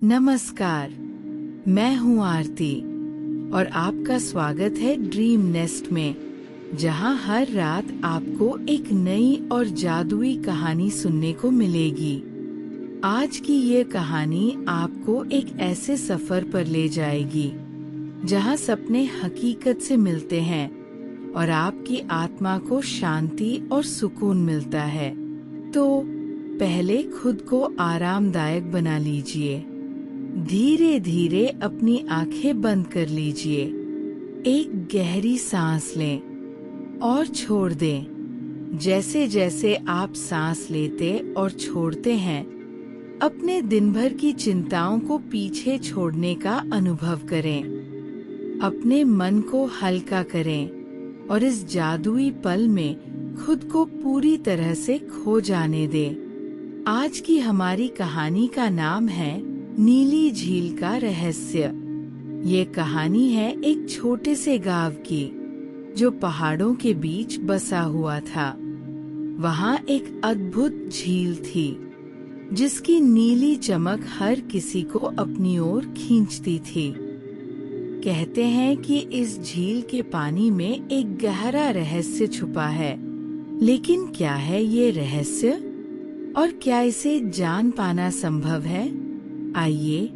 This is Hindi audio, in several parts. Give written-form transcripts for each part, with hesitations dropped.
नमस्कार, मैं हूँ आरती और आपका स्वागत है ड्रीम नेस्ट में, जहाँ हर रात आपको एक नई और जादुई कहानी सुनने को मिलेगी। आज की ये कहानी आपको एक ऐसे सफर पर ले जाएगी जहाँ सपने हकीकत से मिलते हैं और आपकी आत्मा को शांति और सुकून मिलता है। तो पहले खुद को आरामदायक बना लीजिए। धीरे धीरे अपनी आंखें बंद कर लीजिए। एक गहरी सांस लें और छोड़ दें। जैसे जैसे आप सांस लेते और छोड़ते हैं, अपने दिन भर की चिंताओं को पीछे छोड़ने का अनुभव करें। अपने मन को हल्का करें और इस जादुई पल में खुद को पूरी तरह से खो जाने दें। आज की हमारी कहानी का नाम है नीली झील का रहस्य। ये कहानी है एक छोटे से गांव की, जो पहाड़ों के बीच बसा हुआ था। वहाँ एक अद्भुत झील थी, जिसकी नीली चमक हर किसी को अपनी ओर खींचती थी। कहते हैं कि इस झील के पानी में एक गहरा रहस्य छुपा है। लेकिन क्या है ये रहस्य और क्या इसे जान पाना संभव है? आइए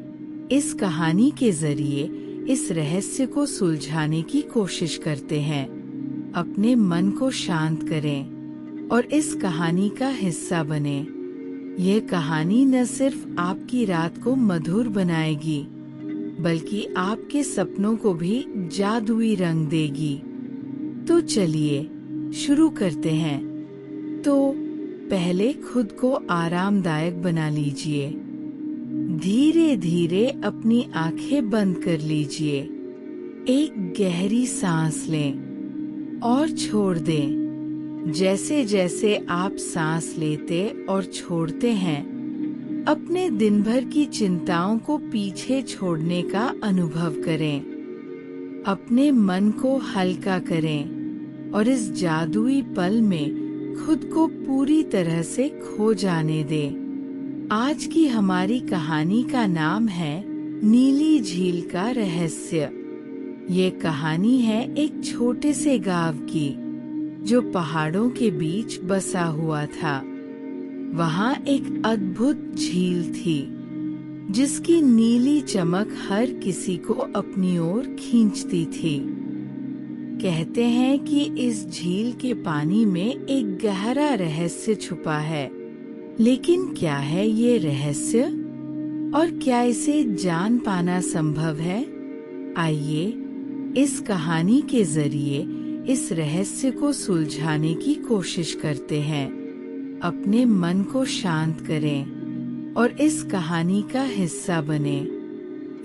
इस कहानी के जरिए इस रहस्य को सुलझाने की कोशिश करते हैं। अपने मन को शांत करें और इस कहानी का हिस्सा बने। यह कहानी न सिर्फ आपकी रात को मधुर बनाएगी, बल्कि आपके सपनों को भी जादुई रंग देगी। तो चलिए शुरू करते हैं। तो पहले खुद को आरामदायक बना लीजिए। धीरे धीरे अपनी आंखें बंद कर लीजिए। एक गहरी सांस लें और छोड़ दें। जैसे जैसे आप सांस लेते और छोड़ते हैं, अपने दिन भर की चिंताओं को पीछे छोड़ने का अनुभव करें। अपने मन को हल्का करें और इस जादुई पल में खुद को पूरी तरह से खो जाने दें। आज की हमारी कहानी का नाम है नीली झील का रहस्य। ये कहानी है एक छोटे से गांव की, जो पहाड़ों के बीच बसा हुआ था। वहाँ एक अद्भुत झील थी, जिसकी नीली चमक हर किसी को अपनी ओर खींचती थी। कहते हैं कि इस झील के पानी में एक गहरा रहस्य छुपा है। लेकिन क्या है ये रहस्य और क्या इसे जान पाना संभव है? आइए इस कहानी के जरिए इस रहस्य को सुलझाने की कोशिश करते हैं। अपने मन को शांत करें और इस कहानी का हिस्सा बने।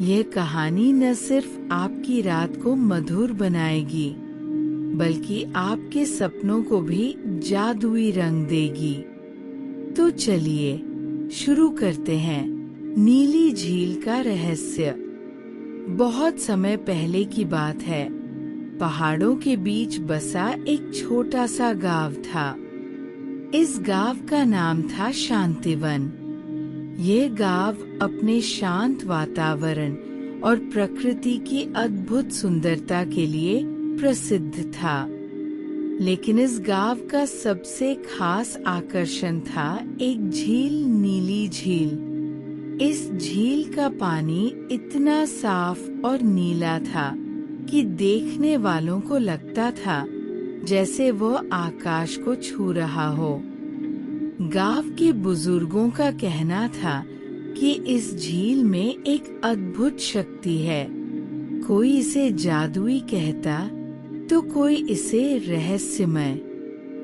यह कहानी न सिर्फ आपकी रात को मधुर बनाएगी, बल्कि आपके सपनों को भी जादुई रंग देगी। तो चलिए शुरू करते हैं। नीली झील का रहस्य। बहुत समय पहले की बात है। पहाड़ों के बीच बसा एक छोटा सा गांव था। इस गांव का नाम था शांतिवन। ये गांव अपने शांत वातावरण और प्रकृति की अद्भुत सुंदरता के लिए प्रसिद्ध था। लेकिन इस गांव का सबसे खास आकर्षण था एक झील, नीली झील। इस झील का पानी इतना साफ और नीला था कि देखने वालों को लगता था जैसे वो आकाश को छू रहा हो। गांव के बुजुर्गों का कहना था कि इस झील में एक अद्भुत शक्ति है। कोई इसे जादुई कहता तो कोई इसे रहस्यमय।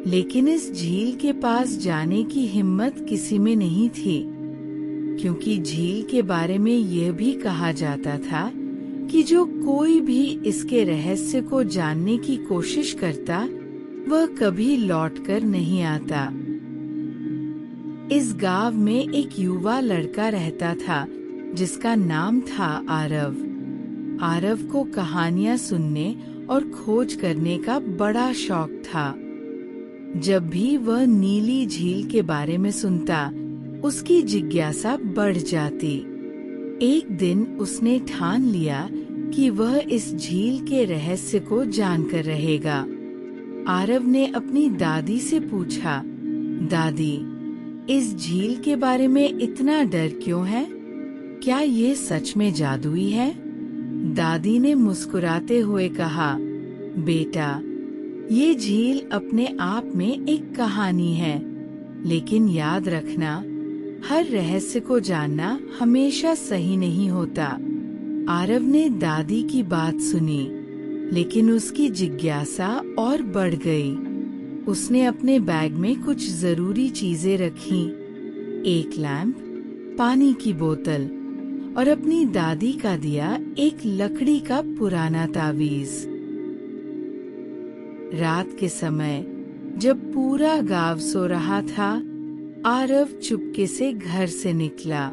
लेकिन इस झील के पास जाने की हिम्मत किसी में नहीं थी, क्योंकि झील के बारे में यह भी कहा जाता था कि जो कोई भी इसके रहस्य को जानने की कोशिश करता, वह कभी लौटकर नहीं आता। इस गांव में एक युवा लड़का रहता था, जिसका नाम था आरव। आरव को कहानियां सुनने और खोज करने का बड़ा शौक था। जब भी वह नीली झील के बारे में सुनता, उसकी जिज्ञासा बढ़ जाती। एक दिन उसने ठान लिया कि वह इस झील के रहस्य को जानकर रहेगा। आरव ने अपनी दादी से पूछा, दादी, इस झील के बारे में इतना डर क्यों है? क्या ये सच में जादुई है? दादी ने मुस्कुराते हुए कहा, बेटा, ये झील अपने आप में एक कहानी है, लेकिन याद रखना, हर रहस्य को जानना हमेशा सही नहीं होता। आरव ने दादी की बात सुनी, लेकिन उसकी जिज्ञासा और बढ़ गई। उसने अपने बैग में कुछ जरूरी चीजें रखीं, एक लैंप, पानी की बोतल और अपनी दादी का दिया एक लकड़ी का पुराना तावीज। रात के समय जब पूरा गांव सो रहा था, आरव चुपके से घर से निकला।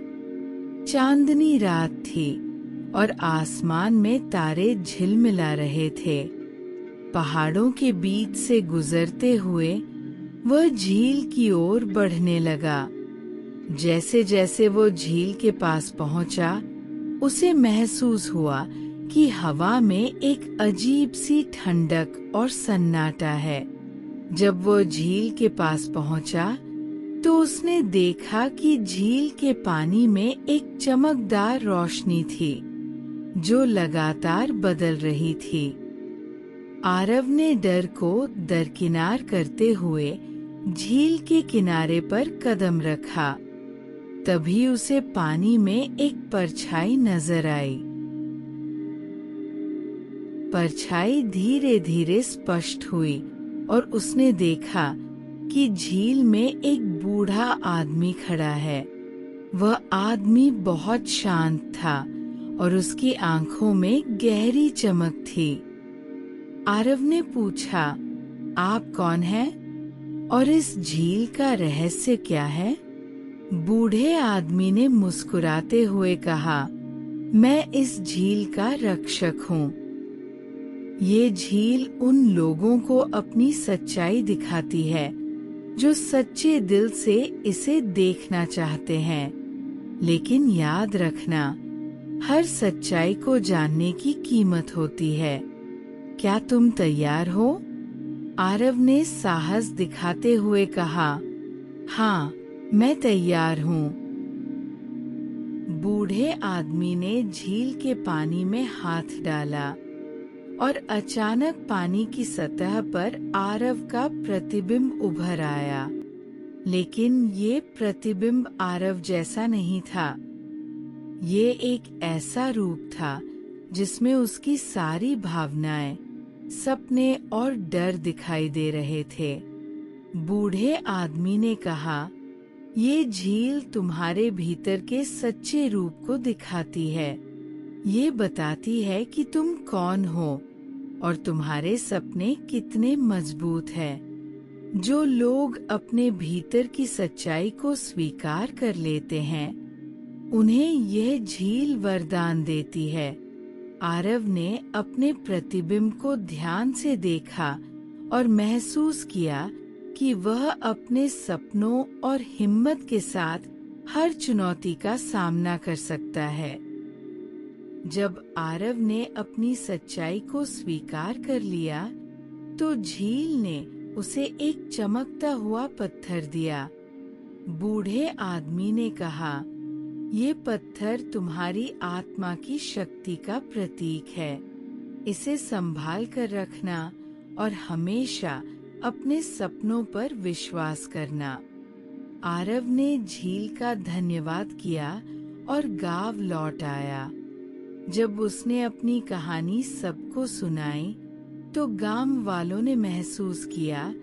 चांदनी रात थी और आसमान में तारे झिलमिला रहे थे। पहाड़ों के बीच से गुजरते हुए वह झील की ओर बढ़ने लगा। जैसे जैसे वो झील के पास पहुंचा, उसे महसूस हुआ कि हवा में एक अजीब सी ठंडक और सन्नाटा है। जब वो झील के पास पहुंचा, तो उसने देखा कि झील के पानी में एक चमकदार रोशनी थी, जो लगातार बदल रही थी। आरव ने डर को दरकिनार करते हुए झील के किनारे पर कदम रखा। तभी उसे पानी में एक परछाई नजर आई। परछाई धीरे धीरे स्पष्ट हुई और उसने देखा कि झील में एक बूढ़ा आदमी खड़ा है। वह आदमी बहुत शांत था और उसकी आंखों में गहरी चमक थी। आरव ने पूछा, आप कौन हैं और इस झील का रहस्य क्या है? बूढ़े आदमी ने मुस्कुराते हुए कहा, मैं इस झील का रक्षक हूँ। ये झील उन लोगों को अपनी सच्चाई दिखाती है जो सच्चे दिल से इसे देखना चाहते हैं। लेकिन याद रखना, हर सच्चाई को जानने की कीमत होती है। क्या तुम तैयार हो? आरव ने साहस दिखाते हुए कहा, हाँ, मैं तैयार हूँ। बूढ़े आदमी ने झील के पानी में हाथ डाला और अचानक पानी की सतह पर आरव का प्रतिबिंब उभर आया। लेकिन ये प्रतिबिंब आरव जैसा नहीं था। ये एक ऐसा रूप था जिसमें उसकी सारी भावनाएं, सपने और डर दिखाई दे रहे थे। बूढ़े आदमी ने कहा, ये झील तुम्हारे भीतर के सच्चे रूप को दिखाती है। ये बताती है कि तुम कौन हो और तुम्हारे सपने कितने मजबूत हैं। जो लोग अपने भीतर की सच्चाई को स्वीकार कर लेते हैं, उन्हें यह झील वरदान देती है। आरव ने अपने प्रतिबिंब को ध्यान से देखा और महसूस किया कि वह अपने सपनों और हिम्मत के साथ हर चुनौती का सामना कर सकता है। जब आरव ने अपनी सच्चाई को स्वीकार कर लिया, तो झील ने उसे एक चमकता हुआ पत्थर दिया। बूढ़े आदमी ने कहा, ये पत्थर तुम्हारी आत्मा की शक्ति का प्रतीक है। इसे संभाल कर रखना और हमेशा अपने सपनों पर विश्वास करना। आरव ने झील का धन्यवाद किया और गांव लौट आया। जब उसने अपनी कहानी सबको सुनाई, तो गांव वालों ने महसूस किया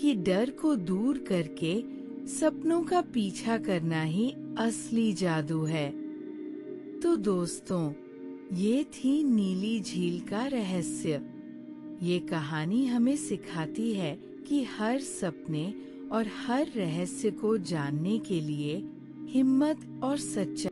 कि डर को दूर करके सपनों का पीछा करना ही असली जादू है। तो दोस्तों, ये थी नीली झील का रहस्य। ये कहानी हमें सिखाती है कि हर सपने और हर रहस्य को जानने के लिए हिम्मत और सच्चाई